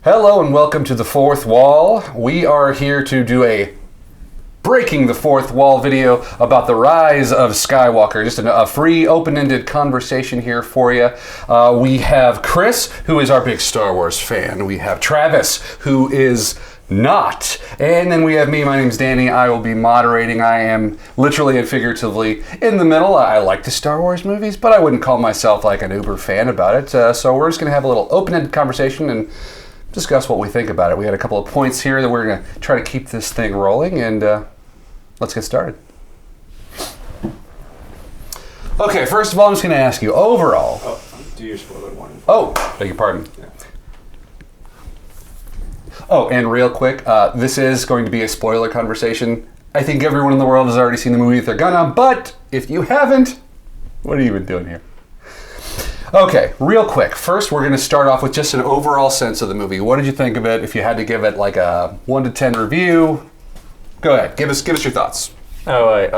Hello and welcome to The Fourth Wall. We are here to do a Breaking the Fourth Wall video about the Rise of Skywalker. Just a free, open-ended conversation here for you. We have Chris, who is our big Star Wars fan. We have Travis, who is not. And then we have me. My name's Danny. I will be moderating. I am literally and figuratively in the middle. I like the Star Wars movies, but I wouldn't call myself like an uber fan about it. So we're just going to have a little open-ended conversation and discuss what we think about it. We had a couple of points here that we're going to try to keep this thing rolling, and let's get started. Okay, first of all, I'm just going to ask you, overall... Oh, do your spoiler warning. Oh, beg your pardon. Yeah. Oh, and real quick, this is going to be a spoiler conversation. I think everyone in the world has already seen the movie if they're gonna, but if you haven't, what are you even doing here? Okay, real quick. First, we're going to start off with just an overall sense of the movie. What did you think of it? If you had to give it like a 1 to 10 review, go ahead. Give us your thoughts. All right.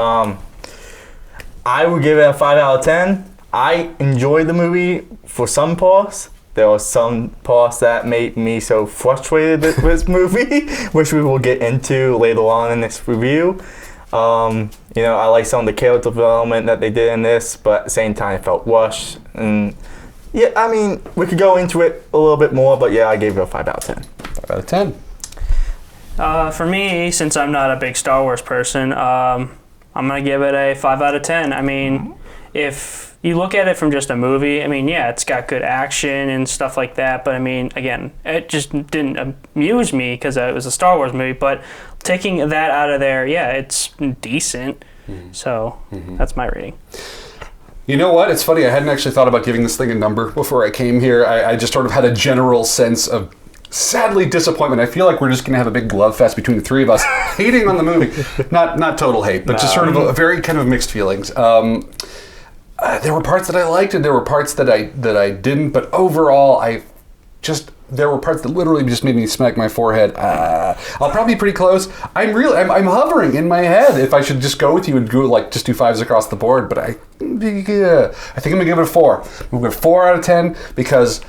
I would give it a 5 out of 10. I enjoyed the movie for some parts. There were some parts that made me so frustrated with this movie, which we will get into later on in this review. I like some of the character development that they did in this, but at the same time it felt rushed. And yeah, I mean, we could go into it a little bit more, but yeah, I gave it a 5 out of 10. 5 out of 10. For me, since I'm not a big Star Wars person, I'm going to give it a 5 out of 10. I mean, if you look at it from just a movie, I mean, yeah, it's got good action and stuff like that, but I mean, again, it just didn't amuse me because it was a Star Wars movie, but taking that out of there, yeah, it's decent. So that's my rating. You know what? It's funny. I hadn't actually thought about giving this thing a number before I came here. I just sort of had a general sense of sadly disappointment. I feel like we're just going to have a big love fest between the three of us, hating on the movie. Not total hate, but just sort of a very kind of mixed feelings. There were parts that I liked, and there were parts that I didn't. But overall, there were parts that literally just made me smack my forehead. I'll probably be pretty close. I'm hovering in my head if I should just go with you and go just do 5s across the board. But I think I'm gonna give it a 4. I'm gonna give it a 4 out of 10 because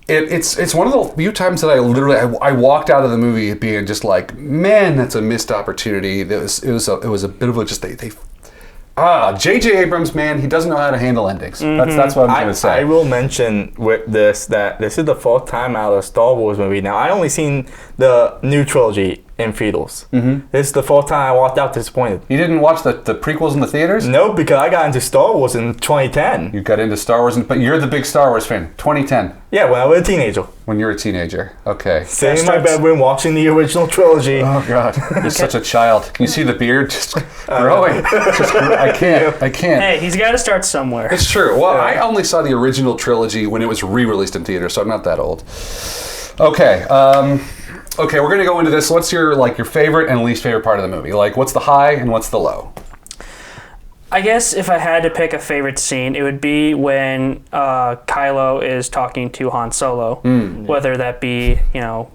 it's one of the few times that I walked out of the movie being just like, man, that's a missed opportunity. It was a bit of a just they. J.J. Abrams, man, he doesn't know how to handle endings. That's what I'm going to say. I will mention with this that this is the 4th time out of a Star Wars movie. Now, I only seen the new trilogy in theaters. This is the 4th time I walked out disappointed. You didn't watch the prequels in the theaters? No, because I got into Star Wars in 2010. You got into Star Wars, but you're the big Star Wars fan. 2010. Yeah, when I was a teenager. When you're a teenager. Okay. Sitting in my bedroom watching the original trilogy. Oh, God. You're such a child. Can you see the beard just growing? I can't. Hey, he's got to start somewhere. It's true. Well, I only saw the original trilogy when it was re-released in theaters, so I'm not that old. Okay. Okay, we're going to go into this. What's your favorite and least favorite part of the movie? What's the high and what's the low? I guess if I had to pick a favorite scene, it would be when Kylo is talking to Han Solo, whether that be, a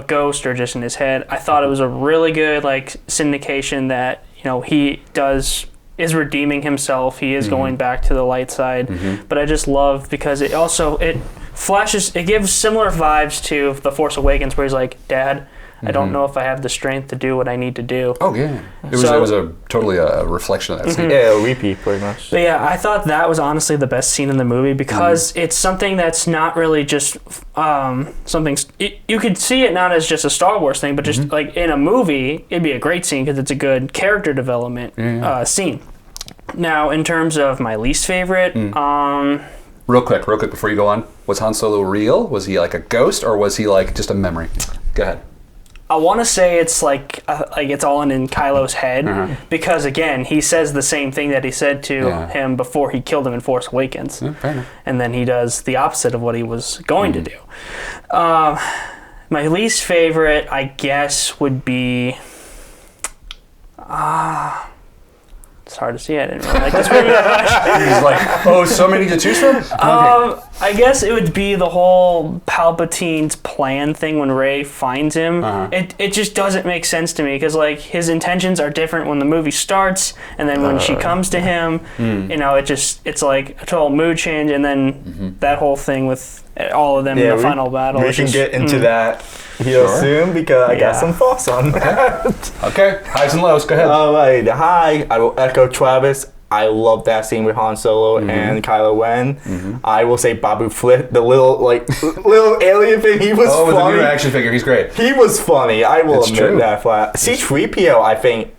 ghost or just in his head. I thought it was a really good syndication that, he is redeeming himself. He is going back to the light side. But I just love because it gives similar vibes to The Force Awakens where he's like, Dad, I don't know if I have the strength to do what I need to do. Oh, yeah. It was totally a reflection of that scene. Yeah, a repeat, pretty much. But yeah, I thought that was honestly the best scene in the movie because it's something that's not really just something... You could see it not as just a Star Wars thing, but just in a movie, it'd be a great scene because it's a good character development scene. Now, in terms of my least favorite... Real quick before you go on. Was Han Solo real? Was he like a ghost or was he just a memory? Go ahead. I want to say it's it's all in Kylo's head because again he says the same thing that he said to him before he killed him in Force Awakens, and then he does the opposite of what he was going to do. My least favorite, I guess, would be. It's hard to see. I didn't really like this movie that much. He's so many to choose from? Okay. I guess it would be the whole Palpatine's plan thing when Rey finds him. It just doesn't make sense to me because his intentions are different when the movie starts and then when she comes to him, it's like a total mood change and then that whole thing with all of them in the final battle. We It's can just- get into that here Sure. soon because I got Yeah. some thoughts on that. Okay, highs and lows. Go ahead. All right, hi. I will echo Travis. I love that scene with Han Solo and Kylo Ren. I will say Babu Frick, the little little alien thing. He was With the funny. new action figure, he's great. He was funny. I will It's admit true. that flat. C-3PO, I think.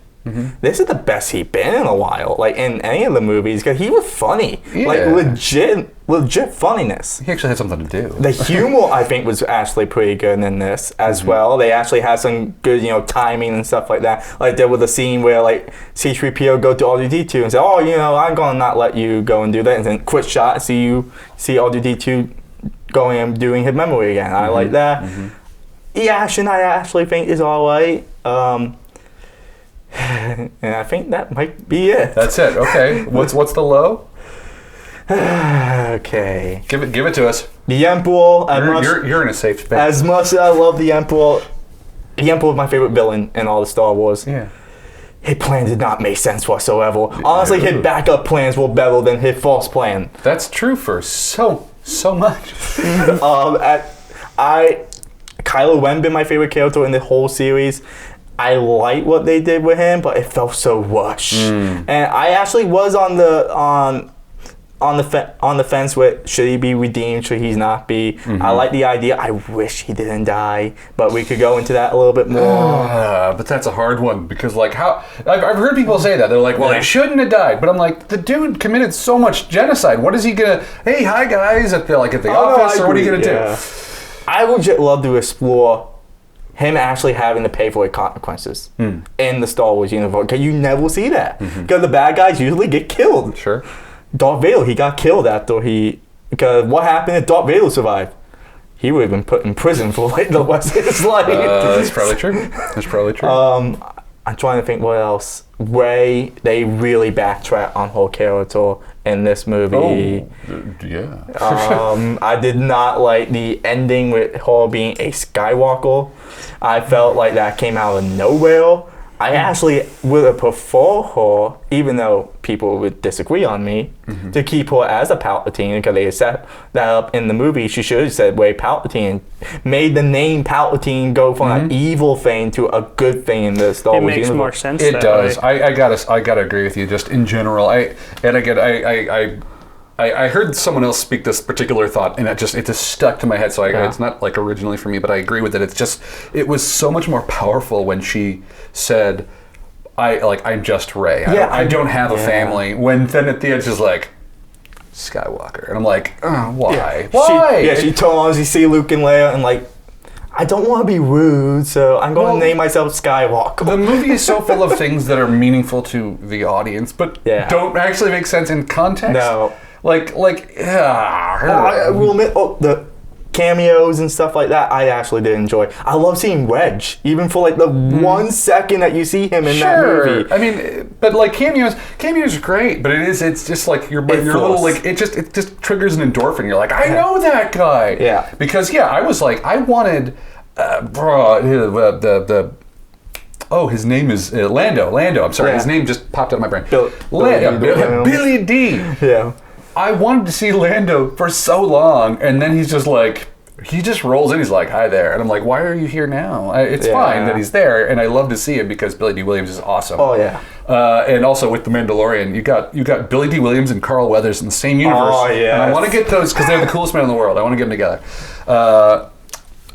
This is the best he's been in a while, like in any of the movies, because he was funny, like Yeah. legit funniness. He actually had something to do. The humor, I think, was actually pretty good in this as well. They actually had some good, timing and stuff like that. Like there was a scene where like C-3PO go to R2-D2 and say, "Oh, I'm gonna not let you go and do that," and then quick shot, see R2-D2 going and doing his memory again. I like that. The action, I actually think, is all right. And I think that might be it. That's it. Okay. What's the low? Okay. Give it to us. The Emperor. You're in a safe space. As much as I love the Emperor is my favorite villain in all the Star Wars. Yeah. His plan did not make sense whatsoever. Honestly, his backup plans were better than his false plan. That's true for so much. Kylo Ren been my favorite character in the whole series. I like what they did with him, but it felt so rushed. And I actually was on the fence with should he be redeemed, should he not be. I like the idea. I wish he didn't die, but we could go into that a little bit more. But that's a hard one because how I've heard people say that they're like, well, he shouldn't have died, but I'm like, the dude committed so much genocide. What is he gonna? Hey, hi guys at the office, or what are you gonna do? I would just love to explore him actually having to pay for his consequences in the Star Wars universe, because you never see that. Because the bad guys usually get killed. Sure. Darth Vader, he got killed because what happened if Darth Vader survived? He would have been put in prison for the rest of his life. That's probably true. That's probably true. I'm trying to think what else. Rey, they really backtrack on her character in this movie. Yeah. I did not like the ending with her being a Skywalker. I felt like that came out of nowhere. I actually would have preferred her, even though people would disagree on me, to keep her as a Palpatine, because they set that up in the movie. She should have said Rey Palpatine, made the name Palpatine go from an evil thing to a good thing in the Star Wars It makes universe. more sense. It that does. way. I gotta agree with you. Just in general, I heard someone else speak this particular thought, and it just stuck to my head. So it's not like originally for me, but I agree with it. It was so much more powerful when she said, I'm just Rey. I don't have a family. When then at the end she's like, Skywalker, and I'm like, oh, why? Why? She turns, you see Luke and Leia, and I don't want to be rude, so I'm going to name myself Skywalker. The movie is so full of things that are meaningful to the audience, but don't actually make sense in context. No. I will admit, the cameos and stuff like that, I actually did enjoy. I love seeing Reg, even for the 1 second that you see him in that movie. I mean, but cameos are great, but it's just your little it just triggers an endorphin. You're like, I know that guy. Yeah. Because I was like, I wanted his name is Lando. I'm sorry, his name just popped out of my brain. Billy D. Yeah. I wanted to see Lando for so long, and then he's just he just rolls in. He's like, "Hi there," and I'm like, "Why are you here now?" It's fine that he's there, and I love to see him because Billy D. Williams is awesome. Oh yeah. And also with The Mandalorian, you got Billy D. Williams and Carl Weathers in the same universe. Oh yeah. And I want to get those because they're the coolest men in the world. I want to get them together.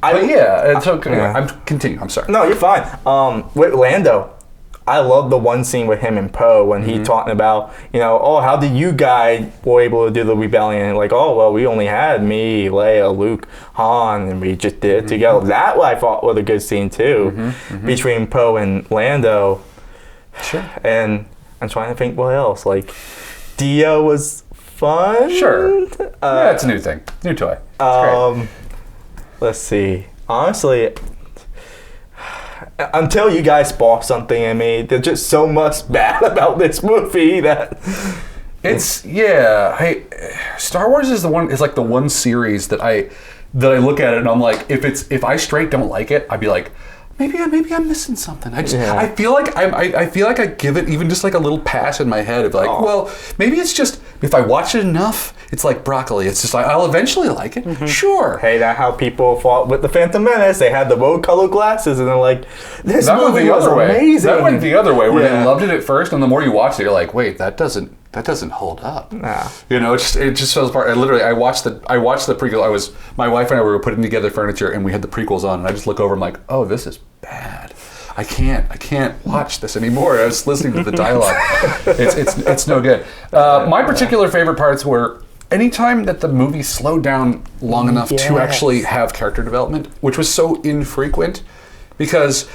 I'm continue. I'm sorry. No, you're fine. With Lando, I love the one scene with him and Poe when he talking about, how did you guys were able to do the rebellion? We only had me, Leia, Luke, Han, and we just did it together. That I thought was a good scene too, between Poe and Lando. Sure. And I'm trying to think what else. Dio was fun. Sure. It's a new thing, new toy. It's great. Let's see. Honestly, until you guys spark something in me, there's just so much bad about this movie that Hey, Star Wars is the one series that I look at it and I'm like, if I straight don't like it, I'd be like, maybe I'm missing something. I feel like I give it even just a little pass in my head of well, maybe it's just if I watch it enough, it's like broccoli. It's just like, I'll eventually like it. Sure. Hey, that's how people fought with the Phantom Menace. They had the road-colored glasses, and they're like, "This movie was amazing." That went the other way, where they loved it at first, and the more you watch it, you're like, "Wait, that doesn't hold up." Nah. You know, it just feels apart. I watched the prequel. My wife and I were putting together furniture, and we had the prequels on, and I just look over, I'm like, "Oh, this is bad. I can't watch this anymore." I was listening to the dialogue. It's no good. My particular favorite parts were anytime that the movie slowed down long enough to actually have character development, which was so infrequent, because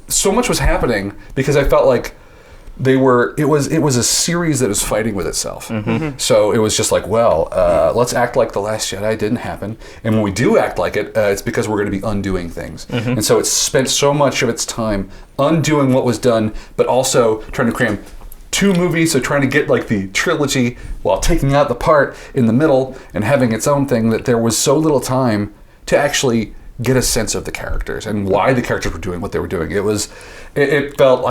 so much was happening, because I felt like it was a series that was fighting with itself. So it was just like, well, let's act like The Last Jedi didn't happen, and when we do act like it, it's because we're going to be undoing things. And so it spent so much of its time undoing what was done, but also trying to cram 2 movies, so trying to get like the trilogy while taking out the part in the middle and having its own thing, that there was so little time to actually get a sense of the characters and why the characters were doing what they were doing. It felt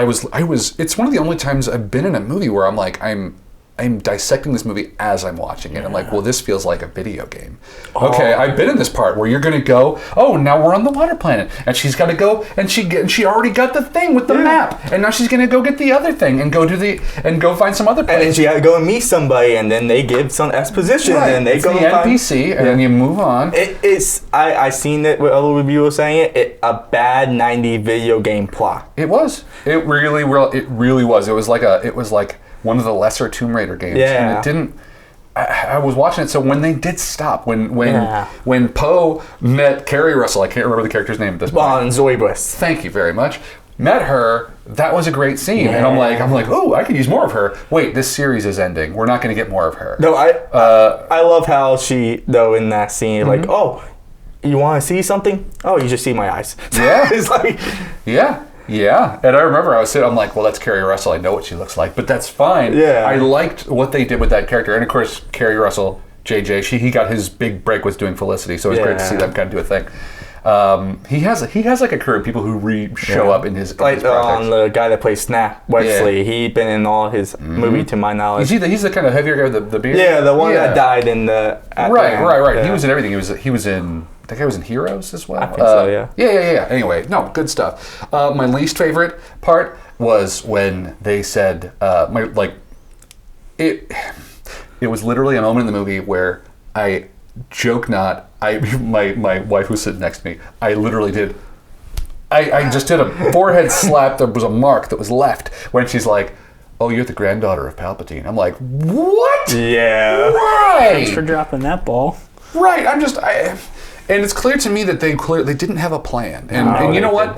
it's one of the only times I've been in a movie where I'm like, I'm dissecting this movie as I'm watching it. I'm like, well, this feels like a video game. Okay, I've been in this part where you're gonna go, oh, now we're on the water planet, and she's got to go, and she already got the thing with the map, and now she's gonna go get the other thing and go find some other place. And then she had to go and meet somebody, and then they give some exposition, and they go the NPC, and then you move on. I seen it with other reviewers saying it a bad 90s video game plot. It was. It really was. It was like one of the lesser Tomb Raider games. Yeah. And it didn't. I was watching it, so when they did stop, when Poe met Carrie Russell, I can't remember the character's name at this point. Bon Zoe Bliss. Thank you very much. Met her, that was a great scene. And I'm like, oh, I could use more of her. Wait, this series is ending. We're not going to get more of her. No, I love how she, though, in that scene, like, oh, you want to see something? Oh, you just see my eyes. Yeah. It's like... Yeah, and I remember I'm like, well, that's Carrie Russell. I know what she looks like, but that's fine. Yeah. I liked what they did with that character. And of course, Carrie Russell, JJ, he got his big break was doing Felicity, so it was great to see them kind of do a thing. He has like a career of people who show up in his projects. The guy that plays Snap, Wesley, he'd been in all his movie to my knowledge. He's the kind of heavier guy with the beard? Yeah, the one that died in the... Right. Yeah. He was in everything. He was in... That guy was in Heroes as well? I think so, yeah. Yeah. Anyway, no, good stuff. My least favorite part was when they said, it was literally a moment in the movie where I joke not, my wife who's sitting next to me, I literally did, I just did a forehead slap. There was a mark that was left when she's like, oh, you're the granddaughter of Palpatine. I'm like, what? Yeah. Why? Thanks for dropping that ball. Right. And it's clear to me that they didn't have a plan. And you know what?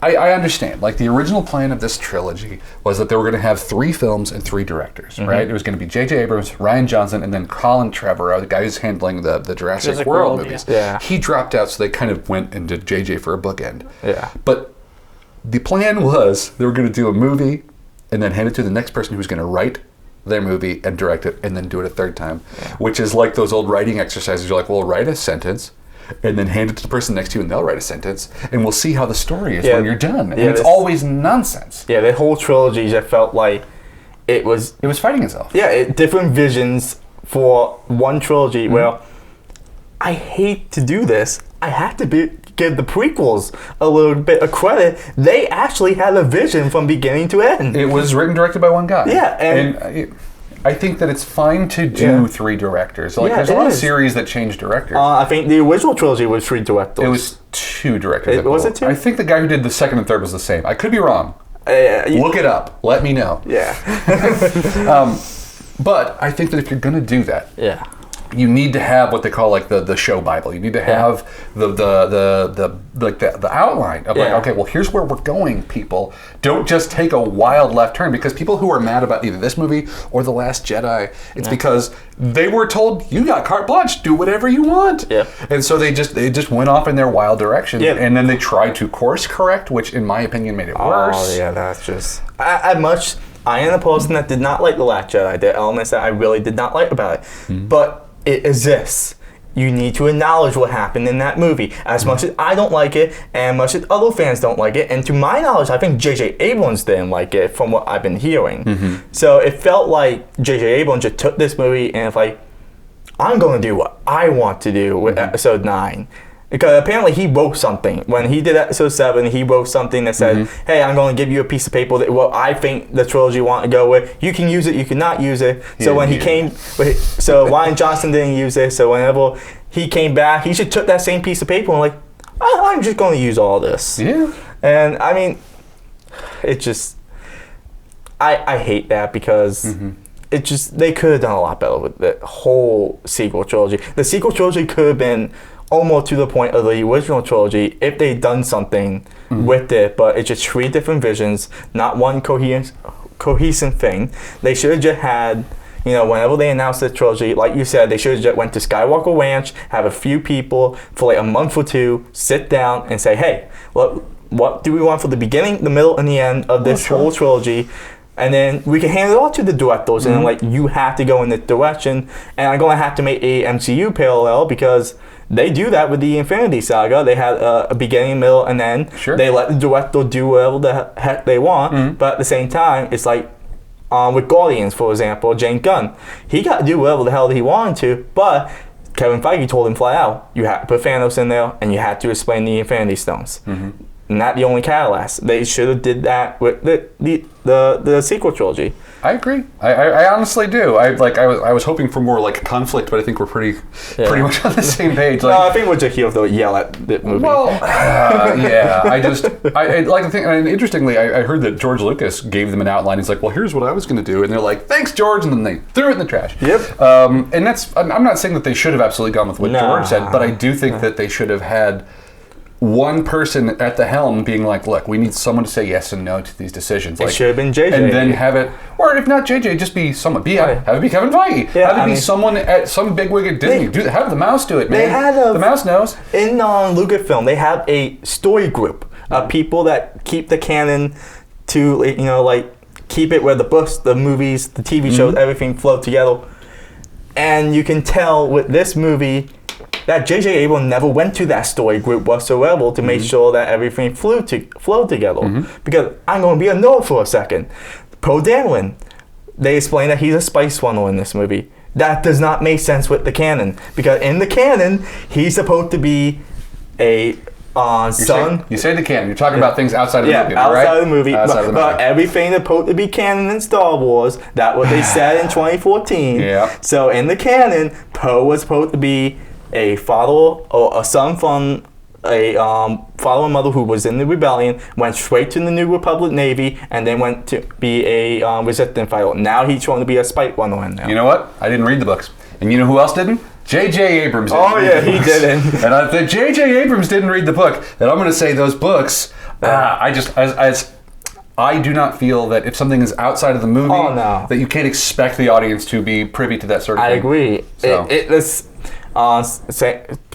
I understand. Like, the original plan of this trilogy was that they were going to have 3 films and 3 directors, right? It was going to be J.J. Abrams, Rian Johnson, and then Colin Trevorrow, the guy who's handling the Jurassic World movies. Yeah. He dropped out, so they kind of went into J.J. for a bookend. Yeah. But the plan was they were going to do a movie and then hand it to the next person who's going to write their movie and direct it and then do it a third time, which is like those old writing exercises. You're like, well, write a sentence and then hand it to the person next to you and they'll write a sentence and we'll see how the story is when you're done. And it's always nonsense. Yeah, the whole trilogy just felt like it was fighting itself. Yeah, different visions for one trilogy. Well, I hate to do this. I have to give the prequels a little bit of credit. They actually had a vision from beginning to end. It was written and directed by one guy. Yeah, and I think that it's fine to do 3 directors. Like, there's a lot of series that change directors. I think the original trilogy was 3 directors. It was 2 directors. Was it 2? I think the guy who did the second and third was the same. I could be wrong. Look it up. Let me know. Yeah. But I think that if you're going to do that, you need to have what they call like the show Bible. You need to have the outline of like, okay, well, here's where we're going, people. Don't just take a wild left turn, because people who are mad about either this movie or The Last Jedi, it's because they were told, you got carte blanche, do whatever you want. Yeah. And so they just went off in their wild direction. Yeah. And then they tried to course correct, which in my opinion made it worse. Oh yeah, that's just I am a person that did not like The Last Jedi. There are elements that I really did not like about it. But it exists. You need to acknowledge what happened in that movie. As much as I don't like it, and much as other fans don't like it, and to my knowledge, I think J.J. Abrams didn't like it from what I've been hearing. So it felt like J.J. Abrams just took this movie and it's like, I'm going to do what I want to do with episode 9. Because apparently he wrote something. When he did episode 7, he wrote something that said, hey, I'm going to give you a piece of paper that what I think the trilogy want to go with. You can use it, you cannot use it. So when he came, so Ryan Johnson didn't use it, so whenever he came back, he just took that same piece of paper and like, I'm just going to use all this. Yeah. And I mean, it just, I hate that because it just, they could have done a lot better with the whole sequel trilogy. The sequel trilogy could have been almost to the point of the original trilogy if they'd done something with it, but it's just 3 different visions, not one cohesive thing. They should have just had, you know, whenever they announced the trilogy, like you said, they should have just went to Skywalker Ranch, have a few people for like a month or 2, sit down and say, hey, what do we want for the beginning, the middle, and the end of this whole trilogy? And then we can hand it off to the directors and like, you have to go in this direction, and I'm going to have to make a MCU parallel because they do that with the Infinity Saga. They had a beginning, middle, and end. Sure. They let the director do whatever the heck they want, but at the same time, it's like with Guardians, for example, James Gunn. He got to do whatever the hell he wanted to, but Kevin Feige told him flat out, you had to put Thanos in there, and you had to explain the Infinity Stones. Not the only catalyst. They should have did that with the sequel trilogy. I agree. I honestly do. I was hoping for more like conflict, but I think we're pretty much on the same page. Like, No, I think we're just here to yell at the movie. well, yeah. I like the thing. And interestingly, I heard that George Lucas gave them an outline. He's like, "Well, here's what I was going to do," and they're like, "Thanks, George," and then they threw it in the trash. Yep. And that's. I'm not saying that they should have absolutely gone with what George said, but I do think that they should have had one person at the helm being like, look, we need someone to say yes and no to these decisions. Like, it should have been JJ. And then have it, or if not JJ, just be someone. Have it be Kevin Feige. Yeah, have it be someone at some bigwig at Disney. Have the mouse do it, man. They had the mouse knows. In Lucasfilm, they have a story group of people that keep the canon to, you know, like, keep it where the books, the movies, the TV shows, everything flow together. And you can tell with this movie that J.J. Abrams never went to that story group whatsoever to make sure that everything flowed together. Because I'm going to be a nerd for a second. Poe Dameron, they explain that he's a spice runner in this movie. That does not make sense with the canon. Because in the canon, he's supposed to be a son. You say the canon. You're talking about things outside of the movie, outside right? of the movie. But everything that's supposed to be canon in Star Wars, that's what they said in 2014. Yeah. So in the canon, Poe was supposed to be a father or a son from a father and mother who was in the rebellion, went straight to the New Republic Navy, and then went to be a resistance fighter. Now he's trying to be a spike runner in there. You know what? I didn't read the books. And you know who else didn't? J.J. Abrams didn't read the books. He didn't. And if J.J. Abrams didn't read the book, then I'm going to say those books, I do not feel that if something is outside of the movie, that you can't expect the audience to be privy to that sort of thing. I agree. So.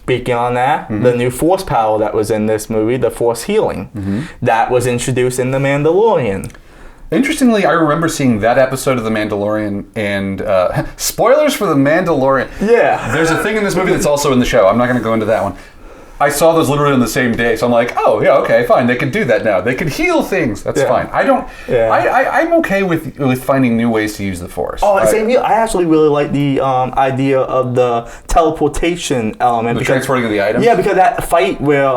Speaking on that, the new force power that was in this movie, the force healing, that was introduced in The Mandalorian. Interestingly, I remember seeing that episode of The Mandalorian, and spoilers for The Mandalorian. Yeah. There's a thing in this movie that's also in the show. I'm not going to go into that one. I saw those literally on the same day, so I'm like, oh yeah, okay, fine. They can do that now. They can heal things. That's fine. I don't. Yeah. I'm okay with finding new ways to use the Force. Oh, same here. I actually really like the idea of the teleportation element. The transporting of the items. Yeah, because that fight where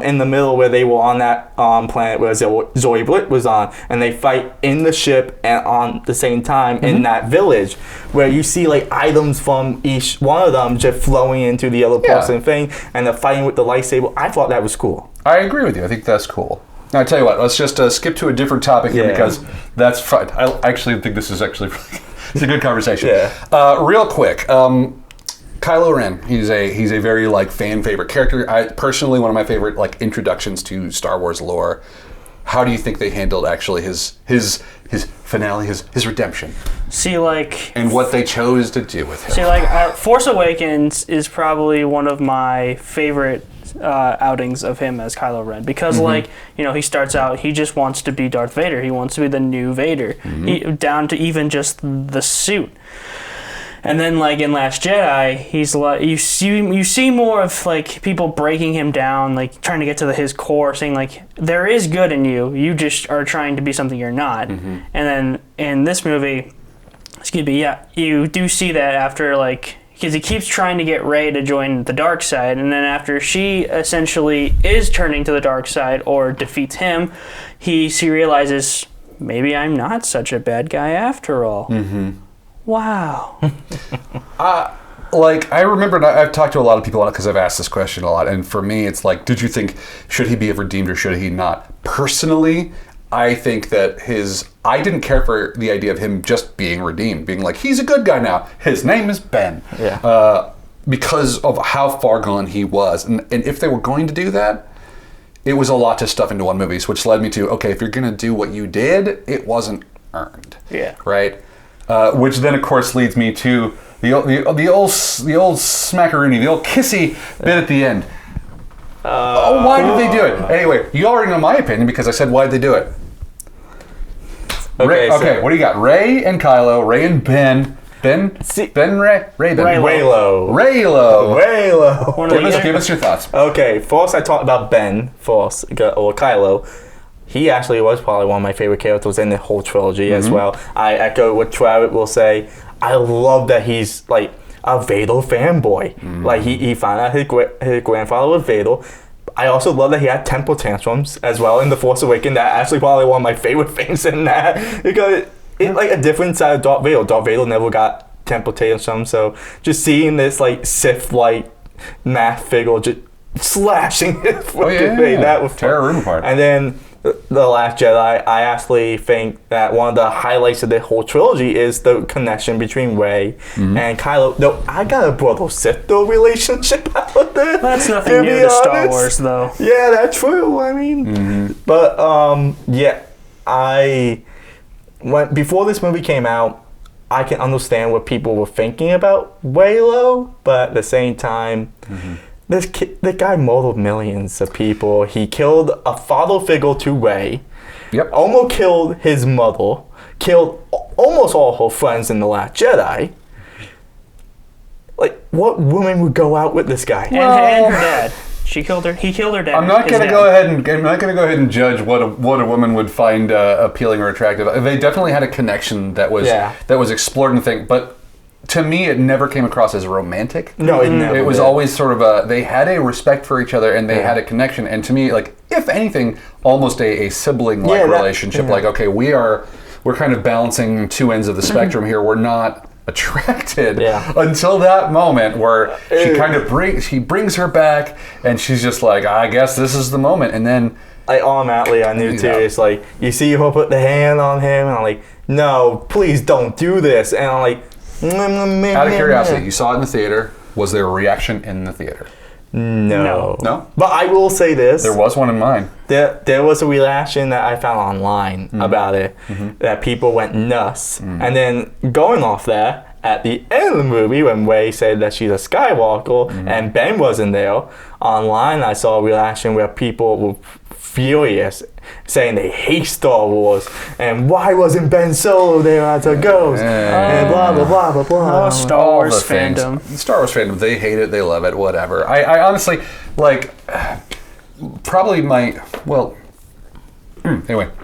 in the middle where they were on that planet where Zoe Blitt was on, and they fight in the ship and on the same time in that village, where you see like items from each one of them just flowing into the other person thing, and they're fighting with the lightsaber. I thought that was cool. I agree with you. I think that's cool. Now, I tell you what, let's just skip to a different topic here because that's fun. I actually think this is actually it's a good conversation. Real quick, Kylo Ren. He's a very like fan favorite character. Personally, one of my favorite like introductions to Star Wars lore. How do you think they handled actually his finale, his redemption? And what they chose to do with him. Force Awakens is probably one of my favorite outings of him as Kylo Ren because he starts out, he just wants to be Darth Vader. He wants to be the new Vader, down to even just the suit. And then, like in Last Jedi, he's like you see more of like people breaking him down, like trying to get to his core, saying like there is good in you. You just are trying to be something you're not. And then in this movie, you do see that after like because he keeps trying to get Rey to join the dark side, and then after she essentially is turning to the dark side or defeats him, she realizes, maybe I'm not such a bad guy after all. Mm-hmm. Wow. Like, I remember, I've talked to a lot of people on it because I've asked this question a lot, and for me, it's like, did you think, should he be redeemed or should he not? Personally, I think that I didn't care for the idea of him just being redeemed, being like, he's a good guy now. His name is Ben. Yeah. Because of how far gone he was. And if they were going to do that, it was a lot to stuff into one movie, which led me to, okay, if you're going to do what you did, it wasn't earned. Yeah. Right? Which then, of course, leads me to the old smackaroonie, the old kissy bit at the end. Why did they do it? Anyway, you already know my opinion because I said why'd they do it. Okay, okay, what do you got? Rey and Kylo, Rey and Ben. Rey, Raylo. Give us your thoughts. Okay, first I talked about Ben, or Kylo. He actually was probably one of my favorite characters in the whole trilogy as well. I echo what Travis will say. I love that he's like a Vader fanboy. Like he found out his grandfather was Vader. I also love that he had temper tantrums as well in The Force Awakens. That actually probably one of my favorite things in that, because it's like a different side of Darth Vader. Darth Vader never got temper tantrums, so just seeing this like Sith-like math figure just slashing his fucking face, that was tear a room apart. And then The Last Jedi, I actually think that one of the highlights of the whole trilogy is the connection between Rey and Kylo. Though I got a brother-sister relationship out there. That's nothing new to Star Wars, though. Yeah, that's true. I mean, but before this movie came out, I can understand what people were thinking about Reylo, but at the same time, the guy murdered millions of people. He killed a father figure to Rey. Yep. Almost killed his mother. Killed almost all her friends in The Last Jedi. Like, what woman would go out with this guy? And her dad. He killed her dad. I'm not going to go ahead and judge what a woman would find appealing or attractive. They definitely had a connection that was explored in the thing, but to me, it never came across as romantic. No, it never. It was did. always sort of they had a respect for each other and they had a connection. And to me, like, if anything, almost a sibling-like relationship. Like, okay, we're kind of balancing two ends of the spectrum here. We're not attracted until that moment where she brings her back and she's just like, I guess this is the moment. And then automatically I knew too. It's like, you see her put the hand on him and I'm like, no, please don't do this. And I'm like, out of curiosity, you saw it in the theater. Was there a reaction in the theater? No. No? But I will say this. There was one in mine. There was a reaction that I found online about it, that people went nuts. And then going off that, at the end of the movie, when Rey said that she's a Skywalker and Ben wasn't there, online I saw a reaction where people were furious, saying they hate Star Wars and why wasn't Ben Solo there as a ghost and blah blah blah blah blah. Oh, Star Wars fandom. Star Wars fandom. They hate it. They love it. Whatever. I honestly like. Probably anyway,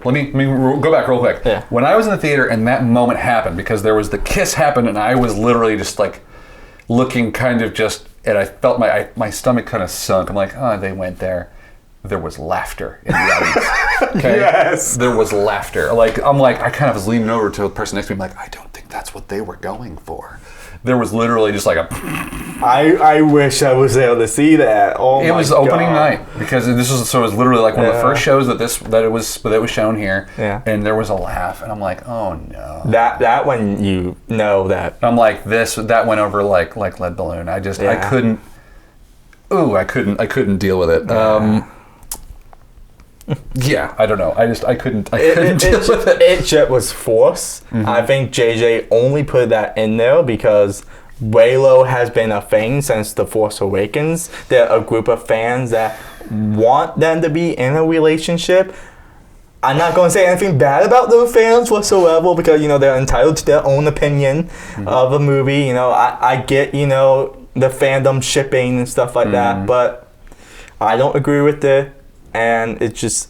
let me go back real quick. Yeah. When I was in the theater and that moment happened, because there was the kiss happened and I was literally just like looking kind of just, and I felt my stomach kind of sunk. I'm like, oh, they went there. There was laughter in the audience. Okay? Yes. There was laughter. I kind of was leaning over to the person next to me, like, I don't think that's what they were going for. There was literally just like a... I wish I was there to see that. Oh my God. It was opening night, because it was literally like one of the first shows that it was shown here. Yeah. And there was a laugh, and I'm like, oh no. That when you know that. I'm like, that went over like lead balloon. I couldn't. I couldn't deal with it. Yeah, I don't know. I couldn't deal with it. It just was forced. I think JJ only put that in there because Reylo has been a thing since The Force Awakens. There are a group of fans that want them to be in a relationship. I'm not going to say anything bad about those fans whatsoever, because they're entitled to their own opinion of a movie. I get the fandom shipping and stuff like that, but I don't agree with it. And it's just,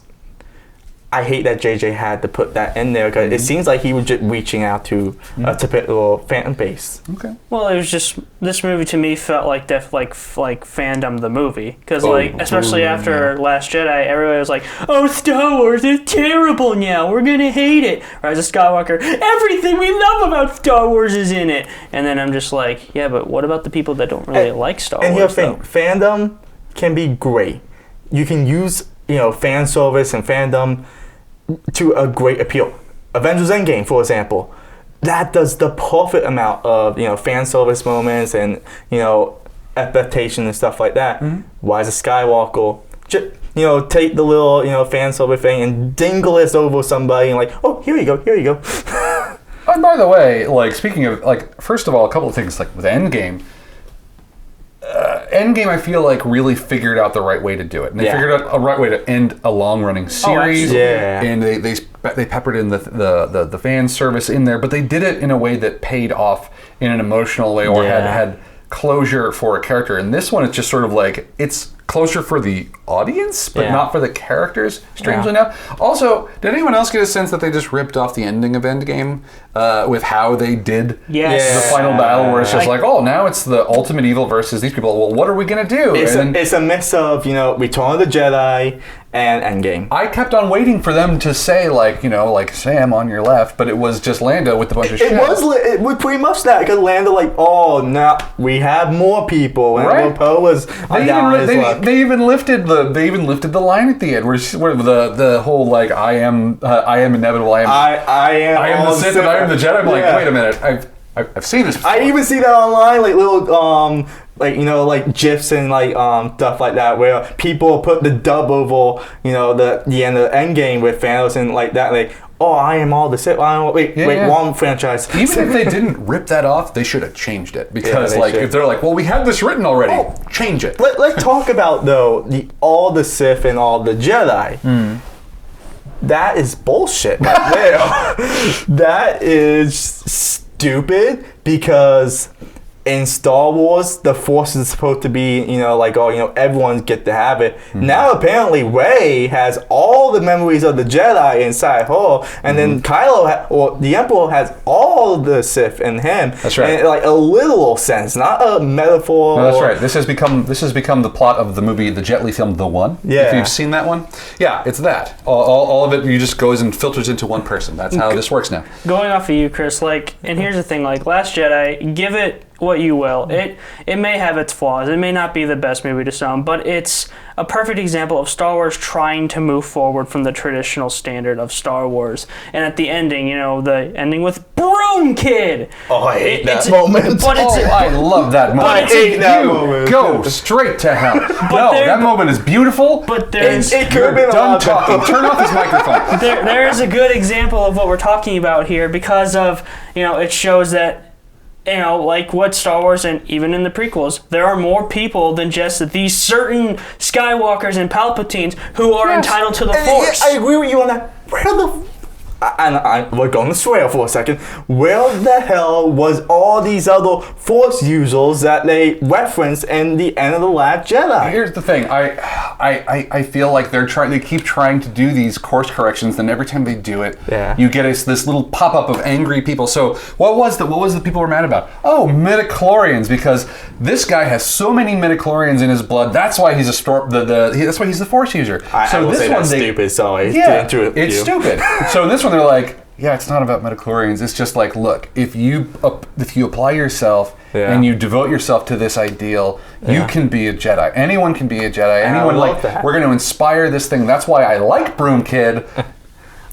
I hate that JJ had to put that in there because it seems like he was just reaching out to a typical fan base. Okay. Well, it was just this movie to me felt like fandom the movie because especially after Last Jedi, everybody was like, "Oh, Star Wars is terrible now. We're gonna hate it." Rise of Skywalker, everything we love about Star Wars is in it, and then I'm just like, yeah, but what about the people that don't really like Star Wars? And here's the thing, fandom can be great. You can use fan service and fandom to a great appeal. Avengers Endgame, for example, that does the perfect amount of fan service moments and adaptation and stuff like that. Rise of Skywalker, just take the little fan service thing and dingle it over somebody and like, oh, here you go. And by the way, speaking of first of all, a couple of things with Endgame. Endgame, I feel really figured out the right way to do it. And they figured out a right way to end a long-running series. And they peppered in the fan service in there, but they did it in a way that paid off in an emotional way or had closure for a character. And this one, it's just sort of it's closure for the audience, but not for the characters, strangely enough. Also, did anyone else get a sense that they just ripped off the ending of Endgame with how they did the final battle, where it's just now it's the ultimate evil versus these people. Well, what are we going to do? It's a mix of, Return of the Jedi and Endgame. I kept on waiting for them to say, Sam on your left, but it was just Lando with a bunch of shit. It was pretty much that, because Lando, now we have more people. And Poe was They even lifted the line at the end where the whole I am inevitable. I am the Sith and I am the Jedi. I'm like, wait a minute, I've seen this before. I even see that online, little gifs and stuff like that, where people put the dub over the end of Endgame with Thanos and that, oh, I am all the Sith. Wrong franchise. Even if they didn't rip that off, they should have changed it, because if they're well, we have this written already, change it. Let's talk about all the Sith and all the Jedi. That is bullshit right there. That is stupid, because in Star Wars, the Force is supposed to be, everyone get to have it. Now, apparently, Rey has all the memories of the Jedi inside her, and then Kylo, or the Emperor, has all the Sith in him. That's right. And, a literal sense, not a metaphor. No, that's right. This has become the plot of the movie, the Jet Li film, The One. Yeah. If you've seen that one. Yeah, it's that. All of it, just goes and filters into one person. That's how this works now. Going off of you, Chris, and here's the thing, Last Jedi, give it what you will. It may have its flaws. It may not be the best movie to some, but it's a perfect example of Star Wars trying to move forward from the traditional standard of Star Wars. And at the ending, the ending with Broom Kid. Oh, I hate that moment. I love that moment. I hate that moment. Go straight to hell. That moment is beautiful. But there's it could have been done talking. Turn off his microphone. There is a good example of what we're talking about here, because of it shows that what Star Wars, and even in the prequels, there are more people than just these certain Skywalkers and Palpatines who are entitled to the Force. I agree with you on that. We're going to swear for a second. Where the hell was all these other Force users that they referenced in the end of The Last Jedi? Here's the thing. I feel like they keep trying to do these course corrections, and every time they do it, you get this little pop-up of angry people. So what was the people were mad about? Oh, midichlorians, because this guy has so many midichlorians in his blood. That's why he's that's why he's the Force user. I will say that's stupid, sorry. Yeah, it's stupid. So in this one, they're like, it's not about midichlorians. It's just look, if you apply yourself and you devote yourself to this ideal, you can be a Jedi. Anyone can be a Jedi. Anyone we're going to inspire this thing. That's why I like Broom Kid.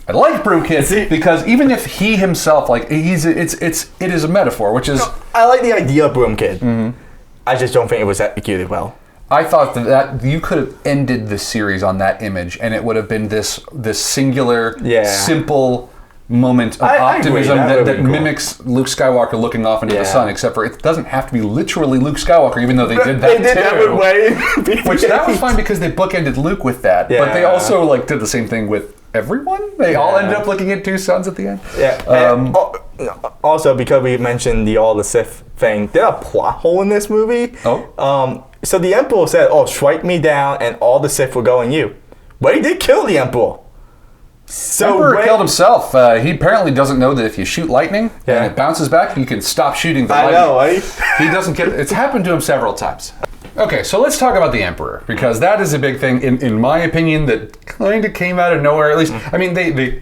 I like Broom Kid because even if he himself, it is a metaphor, which is. No, I like the idea of Broom Kid. I just don't think it was executed well. I thought that you could have ended the series on that image, and it would have been this singular, simple moment of optimism that mimics Luke Skywalker looking off into the sun, except for it doesn't have to be literally Luke Skywalker, even though they did that too. Which that was fine because they bookended Luke with that, but they also did the same thing with everyone. They all ended up looking at two suns at the end. Also, because we mentioned all the Sith thing, there's a plot hole in this movie. So the Emperor said, strike me down and all the Sith will go on you. But he did kill the Emperor. So Emperor killed himself. He apparently doesn't know that if you shoot lightning and it bounces back, you can stop shooting the lightning. I know, right? He doesn't get it. It's happened to him several times. Okay, so let's talk about the Emperor, because that is a big thing, in my opinion, that kind of came out of nowhere. At least, I mean,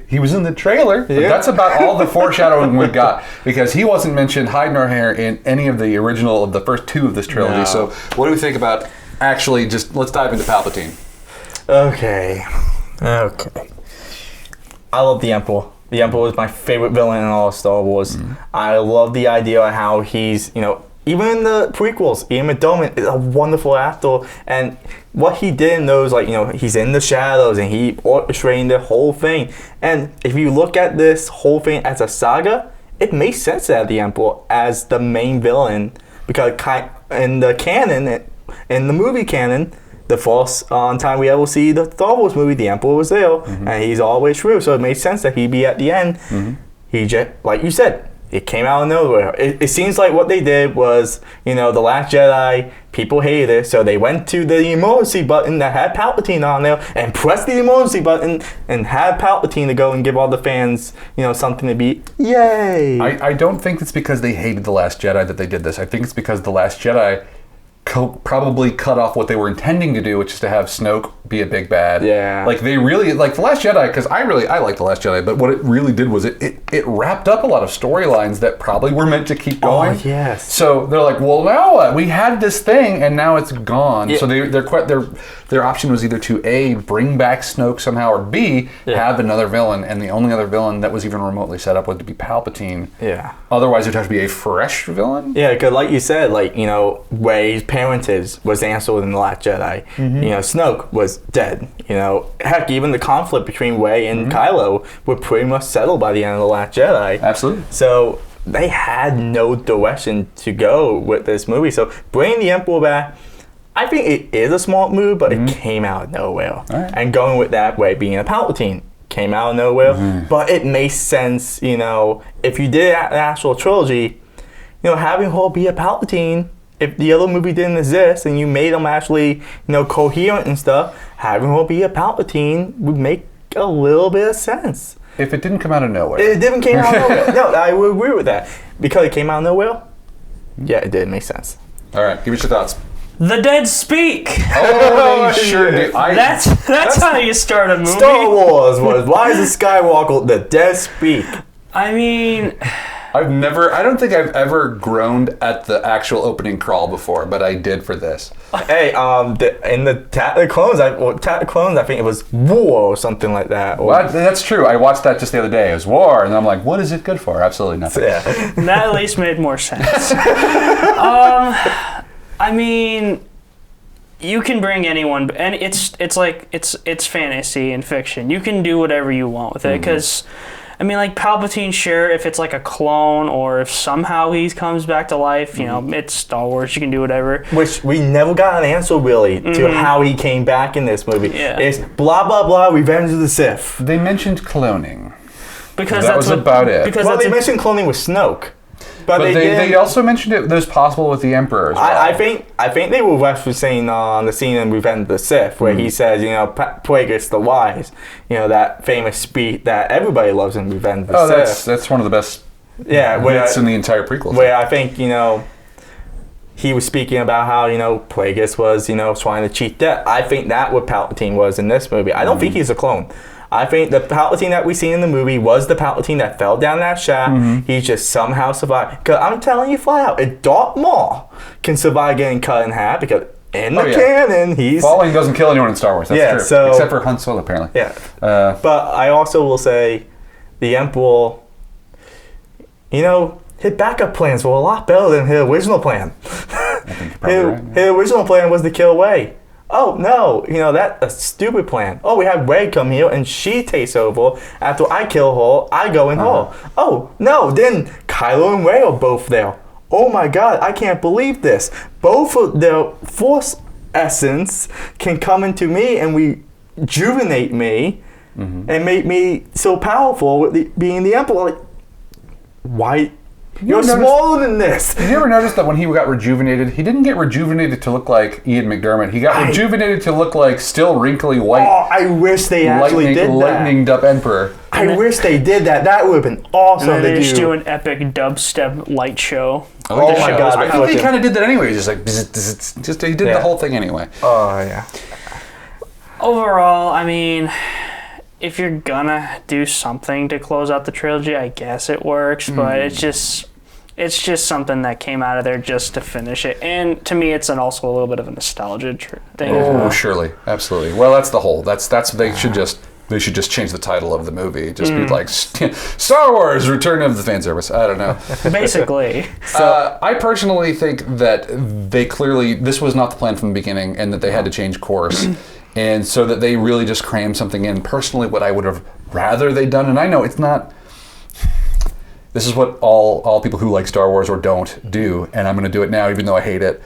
he was in the trailer, but that's about all the foreshadowing we got, because he wasn't mentioned hide nor hair in any of the original of the first two of this trilogy. No. So what do we think about actually just, let's dive into Palpatine. Okay. I love the Emperor. The Emperor is my favorite villain in all of Star Wars. I love the idea of how he's, even in the prequels, Ian McDiarmid is a wonderful actor, and what he did in those, he's in the shadows and he orchestrating the whole thing. And if you look at this whole thing as a saga, it makes sense to have the Emperor as the main villain, because in the canon, in the movie canon, the first time we ever see the Star Wars movie, the Emperor was there, and he's always true. So it made sense that he'd be at the end. He just, like you said, it came out of nowhere. It seems like what they did was, The Last Jedi, people hated it, so they went to the emergency button that had Palpatine on there and pressed the emergency button and had Palpatine to go and give all the fans, something to be, yay! I don't think it's because they hated The Last Jedi that they did this. I think it's because The Last Jedi probably cut off what they were intending to do, which is to have Snoke be a big bad. Yeah. Like they really like The Last Jedi, because I like The Last Jedi, but what it really did was it wrapped up a lot of storylines that probably were meant to keep going. Oh, yes. So they're like, well, now what? We had this thing and now it's gone. Yeah. So their option was either to A, bring back Snoke somehow, or B, have another villain, and the only other villain that was even remotely set up was to be Palpatine. Yeah. Otherwise it'd have to be a fresh villain. Yeah, because like you said, Rey's parentage was answered in The Last Jedi. Snoke was dead. Heck, even the conflict between Rey and Kylo were pretty much settled by the end of The Last Jedi. Absolutely. So they had no direction to go with this movie. So bringing the Emperor back, I think it is a smart move, but it came out of nowhere. Right. And going with that way, being a Palpatine, came out of nowhere. But it makes sense, if you did an actual trilogy, having her be a Palpatine, if the other movie didn't exist and you made them actually, coherent and stuff, having her be a Palpatine would make a little bit of sense. If it didn't come out of nowhere. It didn't came out of nowhere. No, I would agree with that. Because it came out of nowhere, yeah, it did make sense. All right, give us your thoughts. The dead speak. Oh, they sure do. That's how you start a movie. Star Wars was Rise of Skywalker, the dead speak. I mean, I don't think I've ever groaned at the actual opening crawl before, but I did for this. Hey, in the Attack of the Clones, I think it was War or something like that. Well, that's true. I watched that just the other day. It was War, and I'm like, what is it good for? Absolutely nothing. Yeah. that at least made more sense. I mean, you can bring anyone, and it's fantasy and fiction. You can do whatever you want with it, because Palpatine, sure, if it's like a clone or if somehow he comes back to life, it's Star Wars, you can do whatever. Which we never got an answer really to how he came back in this movie. Yeah. It's blah blah blah, Revenge of the Sith. They mentioned cloning. Because that was about it. Because they mentioned cloning with Snoke. But they also mentioned it was possible with the Emperor as well. I think they were referencing the scene in Revenge of the Sith where he says, Plagueis the Wise, that famous speech that everybody loves in Revenge of the Sith. That's one of the best bits in the entire prequel. Where I think, he was speaking about how, Plagueis was, trying to cheat death. I think that what Palpatine was in this movie. I don't think he's a clone. I think the Palpatine that we see in the movie was the Palpatine that fell down that shaft. He just somehow survived. Because I'm telling you flat out, if Darth Maul can survive getting cut in half, because in the canon, he's... Falling doesn't kill anyone in Star Wars, that's true. Except for Han Solo, apparently. Yeah. But I also will say, the Emperor, his backup plans were a lot better than his original plan. I think you're probably right. His original plan was to kill Rey. Oh, no, that's a stupid plan. Oh, we have Rey come here and she takes over. After I kill her, I go in her. Oh, no, then Kylo and Rey are both there. Oh my God, I can't believe this. Both of their Force essence can come into me and rejuvenate me and make me so powerful with being the Emperor. Why You're smaller than this. Did you ever notice that when he got rejuvenated, he didn't get rejuvenated to look like Ian McDermott. He got rejuvenated to look like still wrinkly white. Oh, I wish they actually did that. Lightninged up Emperor. I wish they did that. That would have been awesome And then to they just do. do an epic dubstep light show. Oh my God. I think they kind of did that anyway. Just like, just he did the whole thing anyway. Oh, yeah. Overall, I mean, if you're gonna do something to close out the trilogy, I guess it works, but it's just something that came out of there just to finish it. And to me, it's also a little bit of a nostalgia thing. Oh, surely, absolutely. Well, that's the whole. That's they should just change the title of the movie. Just be like Star Wars: Return of the Fan Service. I don't know. Basically. I personally think that this was not the plan from the beginning, and that they had to change course. And so that they really just crammed something in. Personally, what I would have rather they done, and I know it's not. This is what all people who like Star Wars or don't do, and I'm going to do it now, even though I hate it.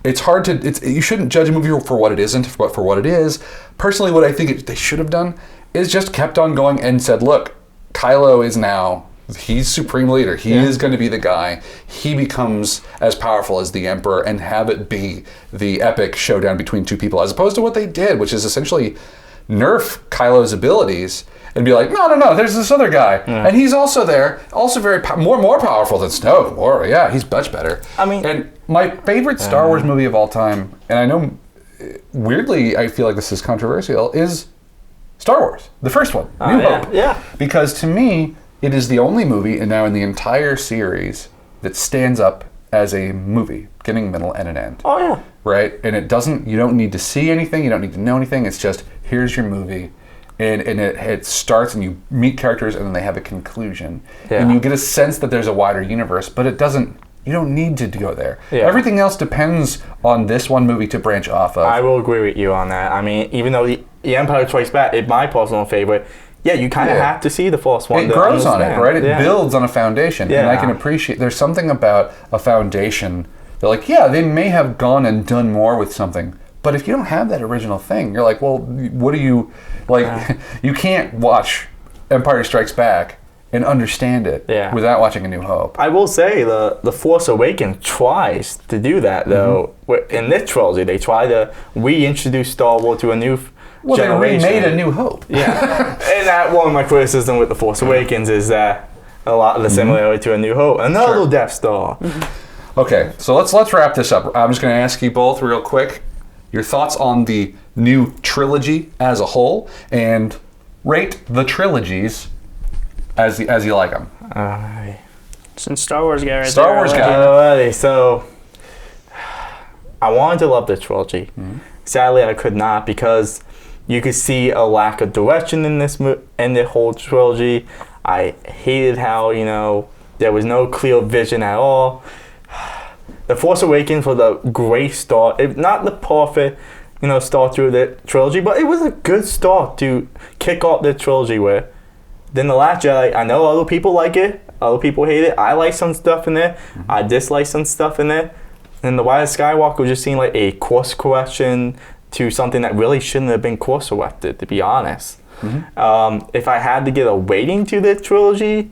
It's hard to. You shouldn't judge a movie for what it isn't, but for what it is. Personally, what I think they should have done is just kept on going and said, "Look, Kylo is now." He's supreme leader. He is going to be the guy. He becomes as powerful as the Emperor, and have it be the epic showdown between two people, as opposed to what they did, which is essentially nerf Kylo's abilities and be like, no, there's this other guy, and he's also there, also very more powerful than Snoke. Or he's much better. I mean, and my favorite Star Wars movie of all time, and I know weirdly I feel like this is controversial, is Star Wars, the first one, New Hope. Yeah. Because to me, it is the only movie, and now in the entire series, that stands up as a movie, beginning, middle, and an end. Oh, yeah. Right? And you don't need to see anything, you don't need to know anything, it's just, here's your movie, and it starts, and you meet characters, and then they have a conclusion. Yeah. And you get a sense that there's a wider universe, but you don't need to go there. Yeah. Everything else depends on this one movie to branch off of. I will agree with you on that. I mean, even though the Empire Strikes Back is my personal favorite, you kind of have to see the first one. It grows on it, right? It builds on a foundation. Yeah. And I can appreciate, there's something about a foundation. They're like, they may have gone and done more with something, but if you don't have that original thing, you're like, well, what do you, like, you can't watch Empire Strikes Back and understand it without watching A New Hope. I will say the Force Awakens tries to do that, though. In this trilogy, they try to reintroduce Star Wars to a new generation. They remade A New Hope. Yeah. And that one of my criticism with The Force Awakens is that a lot of the similarity to A New Hope. Another Death Star. Okay, so let's wrap this up. I'm just going to ask you both real quick your thoughts on the new trilogy as a whole, and rate the trilogies as you like them. Since Star Wars guy Star Wars guy. Alrighty, so I wanted to love the trilogy. Sadly, I could not, because you could see a lack of direction in the whole trilogy. I hated how, there was no clear vision at all. The Force Awakens was a great start. Not the perfect, start through the trilogy, but it was a good start to kick off the trilogy with. Then The Last Jedi, I know other people like it, other people hate it. I like some stuff in there. I dislike some stuff in there. And The Rise of Skywalker just seemed like a course correction to something that really shouldn't have been course corrected, to be honest. If I had to get a rating to the trilogy,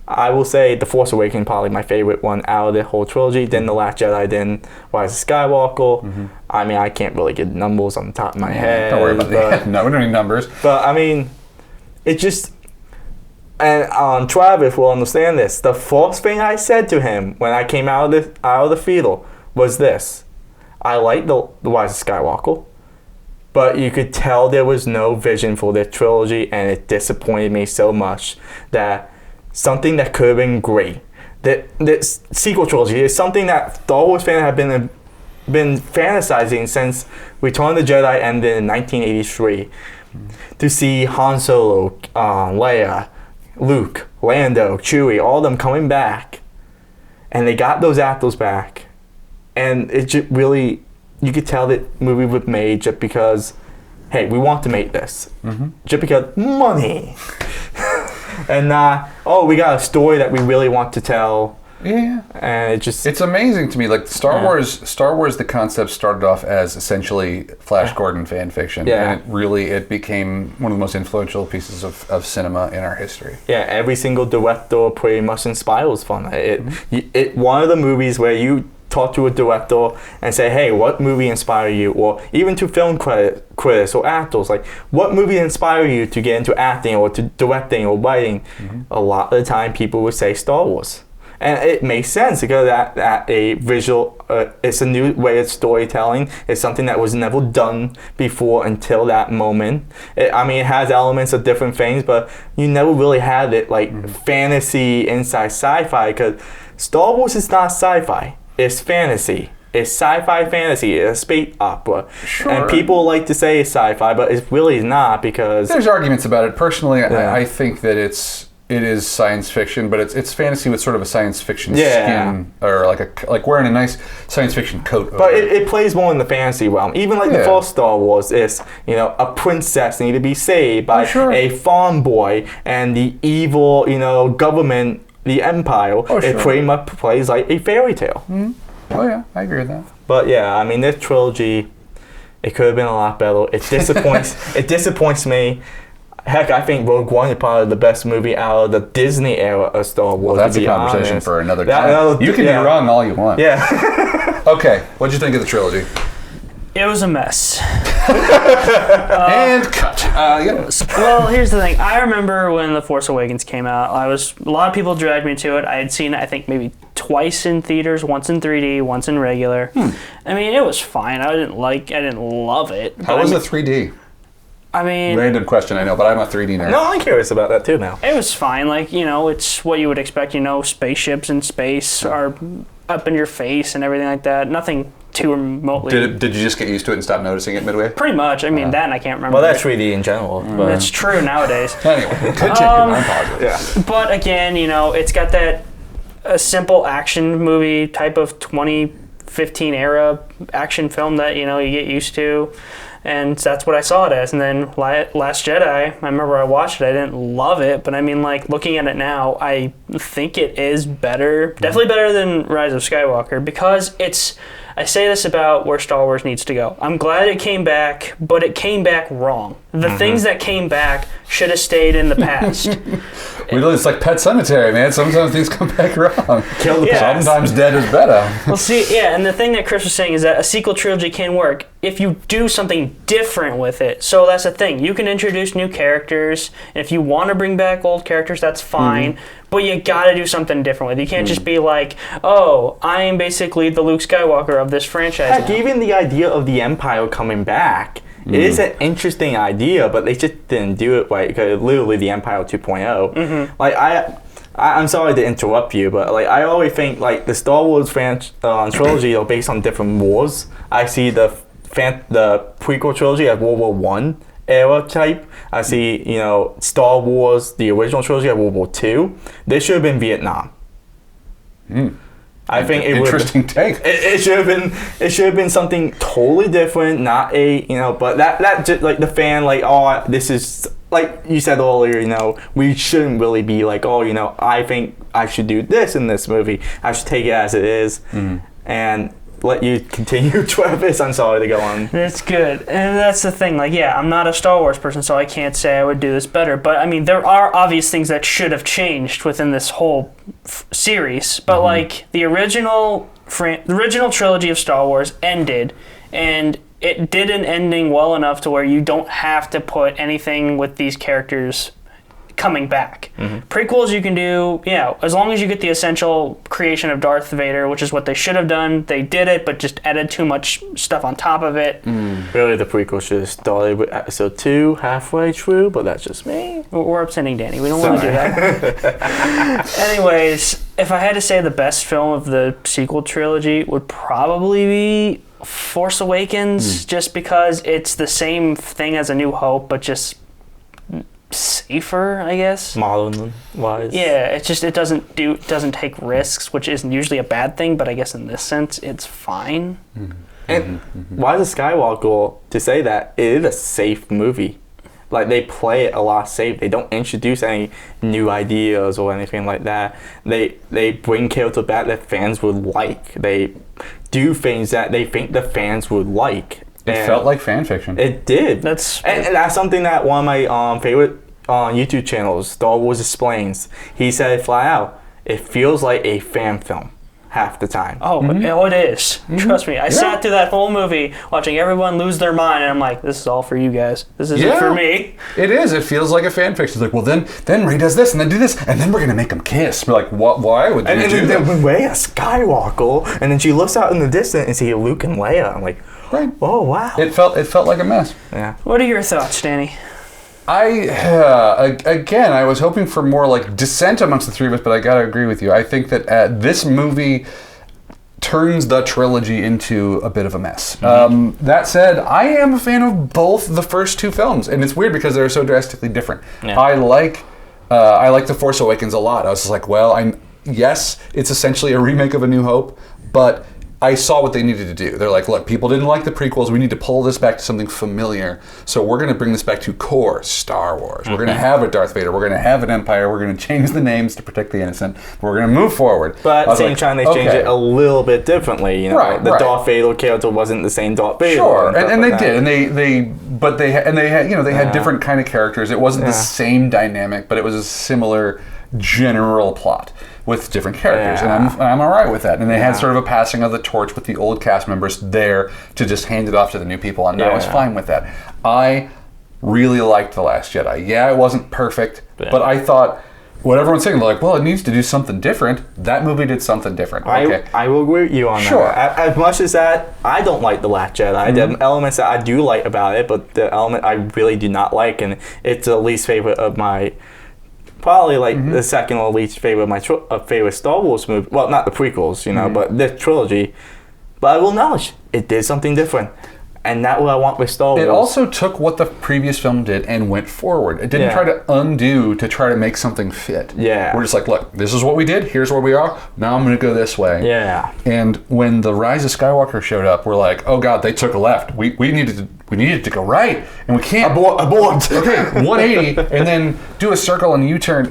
I will say The Force Awakens probably my favorite one out of the whole trilogy. Then The Last Jedi, then Rise of Skywalker. I mean, I can't really get numbers on the top of my head. Don't worry about that. No, we don't need numbers. But I mean, it just... And Travis will understand this. The first thing I said to him when I came out of the theater was this: I liked the Rise of Skywalker, but you could tell there was no vision for the trilogy, and it disappointed me so much that something that could have been great. This sequel trilogy is something that Star Wars fans have been fantasizing since Return of the Jedi ended in 1983. To see Han Solo, Leia, Luke, Lando, Chewie, all of them coming back, and they got those actors back, and it just really, you could tell that movie was made just because, hey, we want to make this, just because money, and we got a story that we really want to tell, Yeah. And it's amazing to me. Like Star Wars, the concept started off as essentially Flash Gordon fan fiction. Yeah. And it became one of the most influential pieces of cinema in our history. Yeah, every single director pretty much inspires from it. One of the movies where you talk to a director and say, hey, what movie inspired you? Or even to film critics or actors, like, what movie inspired you to get into acting or to directing or writing? A lot of the time people would say Star Wars. And it makes sense because that a visual, it's a new way of storytelling. It's something that was never done before until that moment. It has elements of different things, but you never really had it like fantasy inside sci-fi, because Star Wars is not sci-fi. It's fantasy. It's sci-fi fantasy. It's a space opera. Sure. And people like to say it's sci-fi, but it really is not, because... There's arguments about it. Personally, I think that it is science fiction, but it's fantasy with sort of a science fiction skin, or like wearing a nice science fiction coat over. But it plays more in the fantasy realm. Even like the first Star Wars is, a princess need to be saved by a farm boy, and the evil, government, the Empire. It pretty much plays like a fairy tale. Mm-hmm. Oh yeah, I agree with that. But yeah, this trilogy, it could have been a lot better. It disappoints. It disappoints me. Heck, I think Rogue One is probably the best movie out of the Disney era of Star Wars. Well, that's a conversation for another time. You can be wrong all you want. Yeah. Okay, what'd you think of the trilogy? It was a mess. And cut. Well, here's the thing. I remember when The Force Awakens came out. A lot of people dragged me to it. I had seen it, I think, maybe twice in theaters, once in 3D, once in regular. It was fine. I didn't love it. How was the 3D? Random question, I know, but I'm a 3D nerd. No, I'm curious about that too now. It was fine. It's what you would expect. Spaceships in space are up in your face and everything like that. Nothing too remotely. Did you just get used to it and stop noticing it midway? Pretty much. That I can't remember. Well, that's 3D in general. That's true nowadays. Anyway, continue. I'm positive. Yeah. But again, it's got that a simple action movie type of 2015 era action film that you get used to. And that's what I saw it as. And then Last Jedi, I remember I watched it. I didn't love it, but looking at it now, I think it is better. Definitely better than Rise of Skywalker, because I say this about where Star Wars needs to go. I'm glad it came back, but it came back wrong. The things that came back should have stayed in the past. It's like Pet Sematary, man. Sometimes things come back wrong. Kill the past. Sometimes dead is better. Well, see, and the thing that Chris was saying is that a sequel trilogy can work if you do something different with it. So that's the thing. You can introduce new characters, and if you want to bring back old characters, that's fine. But you gotta do something different with it. You can't just be like, oh, I am basically the Luke Skywalker of this franchise. Heck, now. Even the idea of the Empire coming back, it is an interesting idea, but they just didn't do it right, because literally the Empire 2.0. I'm sorry to interrupt you, but I always think the Star Wars trilogy are based on different wars. I see the prequel trilogy as World War One era type. I see, Star Wars, the original trilogy, at World War II. This should have been Vietnam. I think it would. Interesting take. It should have been. It should have been something totally different. Not a But that just the fan this is like you said earlier. We shouldn't really be I think I should do this in this movie. I should take it as it is, and let you continue, Travis. I'm sorry to go on. That's good. And that's the thing. I'm not a Star Wars person, so I can't say I would do this better. But, there are obvious things that should have changed within this whole series. But, the original trilogy of Star Wars ended, and it did an ending well enough to where you don't have to put anything with these characters coming back. Prequels you can do, as long as you get the essential creation of Darth Vader, which is what they should have done. They did it, but just added too much stuff on top of it. Really, the prequel should have started with episode 2 halfway through, but that's just me. We're upsetting Danny. We don't want to do that. Anyways, if I had to say the best film of the sequel trilogy would probably be Force Awakens, just because it's the same thing as A New Hope, but just safer, I guess. Modern wise. Yeah, it doesn't take risks, which isn't usually a bad thing, but I guess in this sense it's fine. And Rise of Skywalker, to say that, it is a safe movie. like they play it a lot safe. They don't introduce any new ideas or anything like that. They bring characters back that fans would like. They do things that they think the fans would like. It felt like fan fiction. It did. And that's something that one of my favorite YouTube channels, Star Wars Explains, he said flat out, it feels like a fan film half the time. Oh, it is. Trust me. I sat through that whole movie watching everyone lose their mind, and I'm like, this is all for you guys. This isn't for me. It is. It feels like a fan fiction. It's like, well, then Rey does this, and then do this, and then we're going to make them kiss. We're like, what? Why would you do that? And then Rey is Skywalker, and then she looks out in the distance and see Luke and Leia. I'm like, right. Oh, wow. It felt like a mess. Yeah. What are your thoughts, Danny? Again, I was hoping for more like dissent amongst the three of us, but I gotta agree with you. I think that this movie turns the trilogy into a bit of a mess. That said, I am a fan of both the first two films, and it's weird because they're so drastically different. Yeah. I like The Force Awakens a lot. I was just like, well, yes, it's essentially a remake of A New Hope, but I saw what they needed to do. They're like, look, people didn't like the prequels. We need to pull this back to something familiar. So we're going to bring this back to core Star Wars. We're going to have a Darth Vader. We're going to have an Empire. We're going to change the names to protect the innocent. We're going to move forward. But at the same time, they changed it a little bit differently. You know, the Darth Vader character wasn't the same Darth Vader. Sure, and they did, and they had different kind of characters. It wasn't the same dynamic, but it was a similar general plot with different characters, and I'm all right with that. And they had sort of a passing of the torch with the old cast members there to just hand it off to the new people, and I was fine with that. I really liked The Last Jedi. Yeah, it wasn't perfect, but I thought what everyone's saying, they're like, well, it needs to do something different. That movie did something different. Okay. I will agree with you on that. As much as that, I don't like The Last Jedi. There are elements that I do like about it, but the element I really do not like, and it's the least favorite of my... Probably like the second or least favorite of my favorite Star Wars movie. Well, not the prequels, you know, but this trilogy. But I will acknowledge, it did something different. And that's what I want with Star Wars. It also took what the previous film did and went forward. It didn't try to undo to try to make something fit. Yeah. We're just like, look, this is what we did. Here's where we are. Now I'm going to go this way. Yeah. And when the Rise of Skywalker showed up, we're like, oh God, they took a left. We needed to go right, and we can't. Abort. Okay, 180, and then do a circle and U-turn.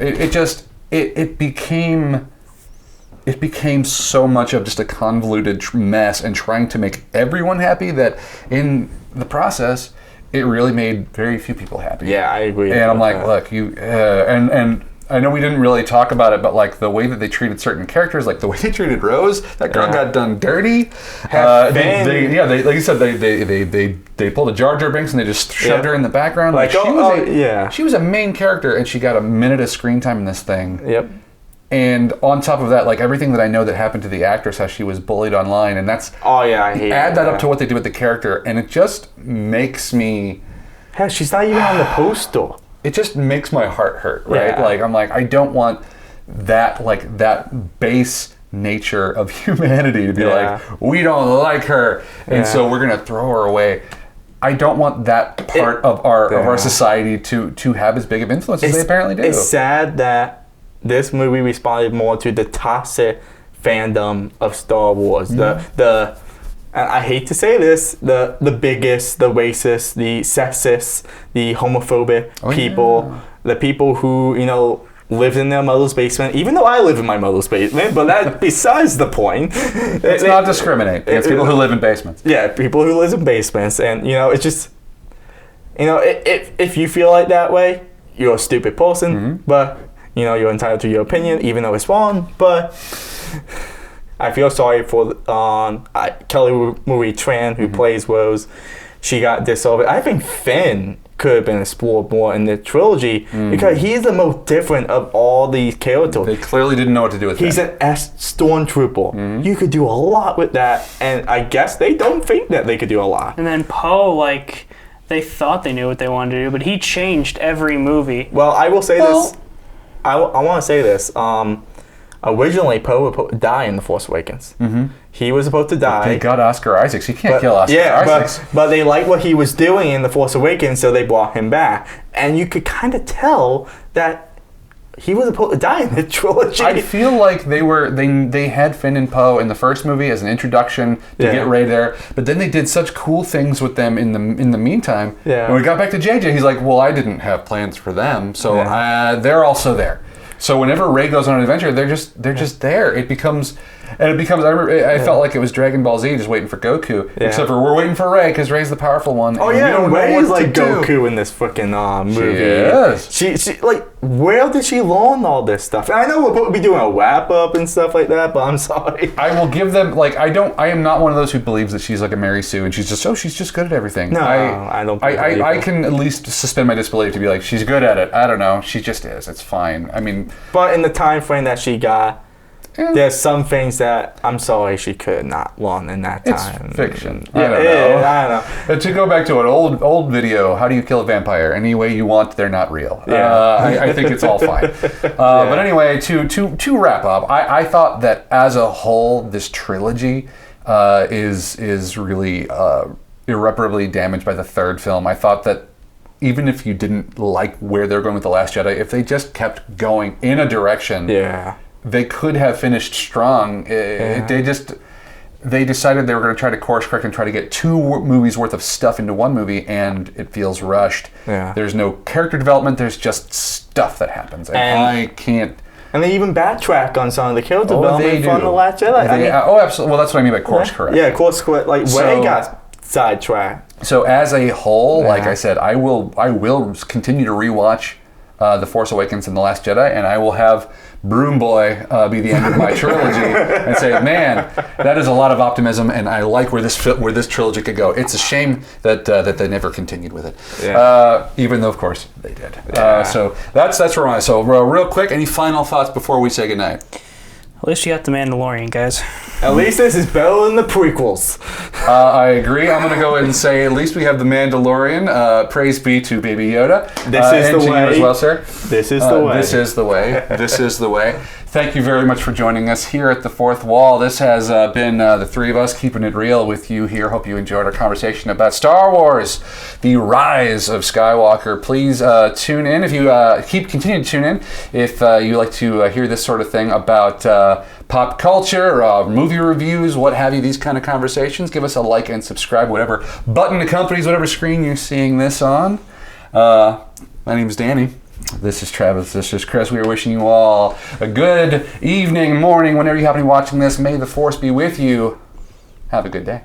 It became so much of just a convoluted mess and trying to make everyone happy that in the process, it really made very few people happy. Yeah, I agree. And I'm like, look, and I know we didn't really talk about it, but like the way that they treated certain characters, like the way they treated Rose, that girl got done dirty. Like you said, they pulled a Jar Jar Binks and they just shoved her in the background. Like she was a main character and she got a minute of screen time in this thing. Yep. And on top of that, like everything that I know that happened to the actress, how she was bullied online, and that's I hate add that up to what they did with the character, and it just makes me. Hell, she's not even on the poster. It just makes my heart hurt, right? Yeah. Like I'm like, I don't want that base nature of humanity to be like, we don't like her, and so we're gonna throw her away. I don't want that part of our society to have as big of influence as they apparently do. It's sad that this movie responded more to the toxic fandom of Star Wars. The and I hate to say this, the biggest, the racist, the sexist, the homophobic people, the people who, you know, lived in their mother's basement, even though I live in my mother's basement, but that's besides the point. It's not discriminate. It's people who live in basements. Yeah, people who live in basements. And, you know, it's just, you know, if you feel like that way, you're a stupid person, but, you know, you're entitled to your opinion, even though it's wrong, but... I feel sorry for Kelly Marie Tran, who plays Rose. She got disowned. I think Finn could have been explored more in the trilogy because he's the most different of all these characters. They clearly didn't know what to do with him. He's an stormtrooper. You could do a lot with that, and I guess they don't think that they could do a lot. And then Poe, like, they thought they knew what they wanted to do, but he changed every movie. Well, I will say this. I want to say this. Originally, Poe was supposed to die in The Force Awakens. He was supposed to die. They got Oscar Isaacs. You can't kill Oscar Isaacs. But they liked what he was doing in The Force Awakens, so they brought him back. And you could kind of tell that he was supposed to die in the trilogy. I feel like they had Finn and Poe in the first movie as an introduction to get Rey there, but then they did such cool things with them in the meantime. Yeah. When we got back to JJ, he's like, well, I didn't have plans for them, so they're also there. So whenever Rey goes on an adventure, they're just there. It becomes. I felt like it was Dragon Ball Z, just waiting for Goku. Yeah. Except for we're waiting for Rey because Rey's the powerful one. Oh and yeah, we don't know Rey's what like to Goku do. in this freaking movie. She is. She like, where did she learn all this stuff? And I know we're supposed to be doing a wrap up and stuff like that, but I'm sorry. I will give them I am not one of those who believes that she's like a Mary Sue and she's just good at everything. No, I don't. I can at least suspend my disbelief to be like, she's good at it. I don't know. She just is. It's fine. I mean, but in the time frame that she got, there's some things that I'm sorry she could not learn in that time. It's fiction. Yeah, I don't know. I don't know. To go back to an old video, how do you kill a vampire? Any way you want, they're not real. Yeah. I think it's all fine. But anyway, to wrap up, I thought that as a whole, this trilogy is really irreparably damaged by the third film. I thought that even if you didn't like where they're going with The Last Jedi, if they just kept going in a direction, they could have finished strong. They decided they were going to try to course correct and try to get 2 movies worth of stuff into one movie, and it feels rushed. There's no character development. There's just stuff that happens, and I can't. And they even backtrack on some of the character development from The Last Jedi. Absolutely. Well, that's what I mean by course correct. Yeah, course correct. Like Rey got sidetracked. So as a whole, like I said, I will continue to rewatch The Force Awakens and The Last Jedi, and I will have Broom Boy be the end of my trilogy and say, man, that is a lot of optimism, and I like where this trilogy could go. It's a shame that they never continued with it, even though of course they did. So that's where I'm at. So real quick, any final thoughts before we say goodnight? At least you got the Mandalorian, guys. At least this is better than the prequels. I agree. I'm going to go ahead and say at least we have the Mandalorian. Praise be to Baby Yoda. This is and the to way. You as well, sir. This is the way. This is the way. This is the way. Thank you very much for joining us here at the Fourth Wall. This has been the three of us keeping it real with you here. Hope you enjoyed our conversation about Star Wars, the Rise of Skywalker. Please tune in if you continue to tune in if you like to hear this sort of thing about pop culture, movie reviews, what have you, these kind of conversations. Give us a like and subscribe, whatever button accompanies whatever screen you're seeing this on. My name is Danny. This is Travis. This is Chris. We are wishing you all a good evening, morning, whenever you happen to be watching this. May the Force be with you. Have a good day.